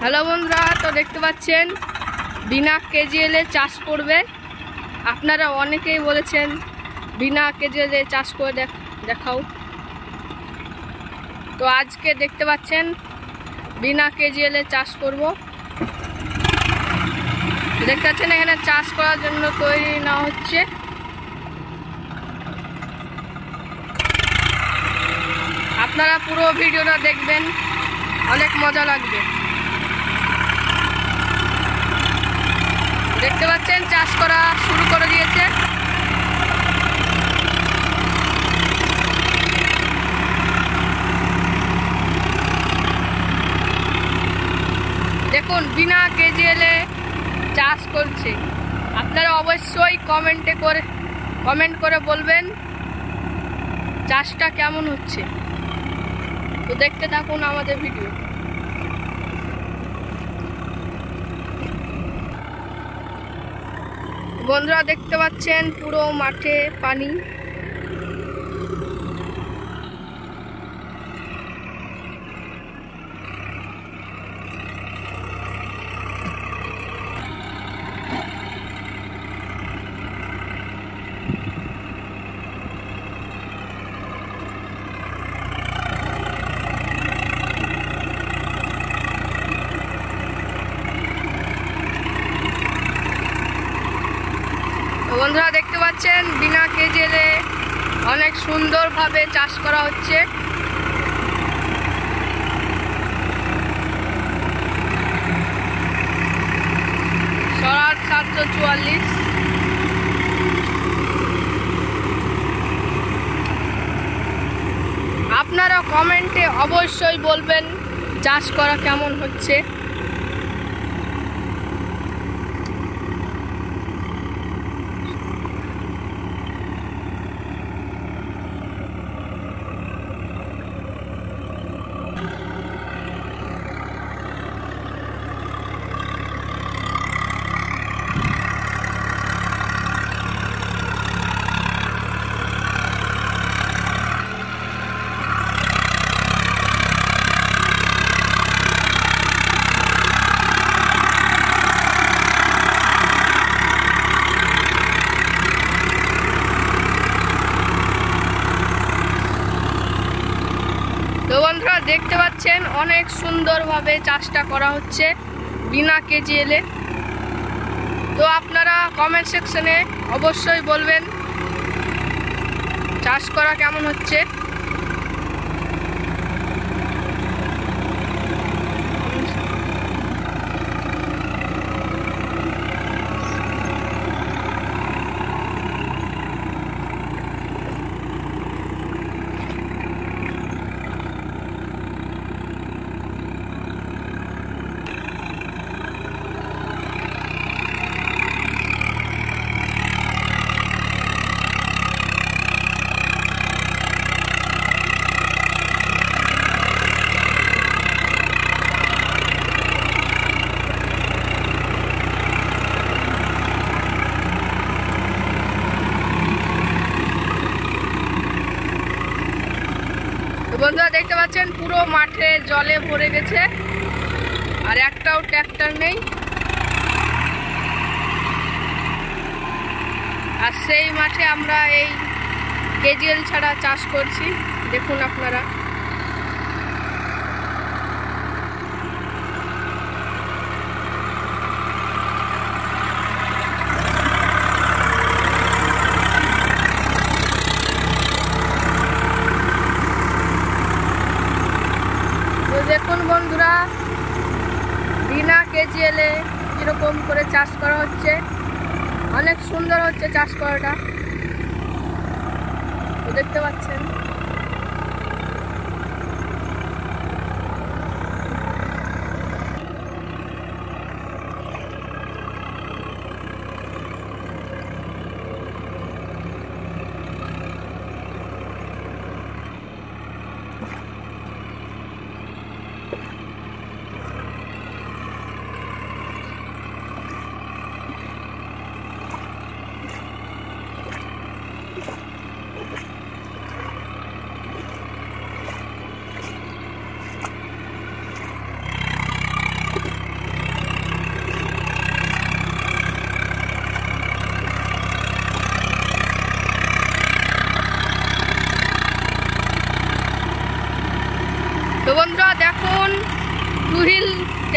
Hello বন্ধুরা, তো দেখতে পাচ্ছেন বিনা কেজিএলে চাষ করবে। আপনারা অনেকেই বলেছেন বিনা কেজিএলে চাষ করে দেখাও। তো আজকে দেখতে পাচ্ছেন বিনা কেজিএলে চাষ করব। দেখতে পাচ্ছেন এখানে চাষ করার জন্য তৈরি নেওয়া হচ্ছে। আপনারা পুরো ভিডিওটা দেখবেন, অনেক মজা লাগবে। দেখতে পাচ্ছেন চাষ করা শুরু করে দিয়েছে। দেখুন বিনা কেজিএলে চাষ করছে। আপনারা অবশ্যই কমেন্ট করে বলবেন চাষটা কেমন হচ্ছে। তো দেখতে থাকুন আমাদের ভিডিও। বন্ধুরা দেখতে পাচ্ছেন পুরো মাঠে পানি। বন্ধুরা দেখতে পাচ্ছেন বিনা কেজিএলে অনেক সুন্দরভাবে চাষ করা হচ্ছে। স্বরাজ 744। আপনারা কমেন্টে অবশ্যই বলবেন চাষ করা কেমন হচ্ছে। তো বন্ধুরা দেখতে পাচ্ছেন অনেক সুন্দরভাবে চাষটা করা হচ্ছে বিনা কেজিএলে। তো আপনারা কমেন্ট সেকশনে অবশ্যই বলবেন চাষ করা কেমন হচ্ছে। বন্ধুরা দেখতে পাচ্ছেন পুরো মাঠে জলে ভরে গেছে, আর একটাও ট্র্যাক্টর নেই। আর সেই মাঠে আমরা এই কেজিএল ছাড়া চাষ করছি। দেখুন আপনারা। দেখুন বন্ধুরা বিনা কেজিএলে কিরকম করে চাষ করা হচ্ছে। অনেক সুন্দর হচ্ছে চাষ করাটা, দেখতে পাচ্ছেন।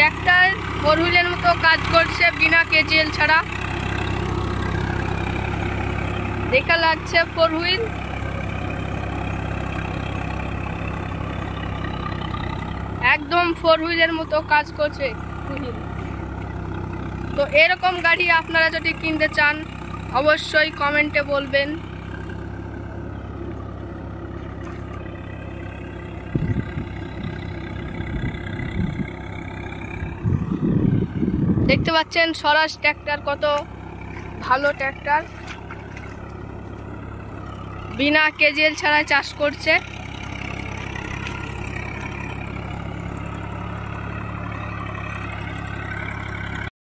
ট্র্যাক্টর ফোর হুইলের মতো কাজ করছে বিনা কেজিএল ছাড়া। দেখা লাগছে ফোর হুইল। একদম ফোর হুইলের মতো কাজ করছে হুইল। তো এরকম গাড়ি আপনারা যদি কিনতে চান অবশ্যই কমেন্টে বলবেন। দেখতে পাচ্ছেন স্বরাজ ট্র্যাক্টর কত ভালো ট্র্যাক্টর, বিনা কেজিএল ছাড়া চাষ করছে।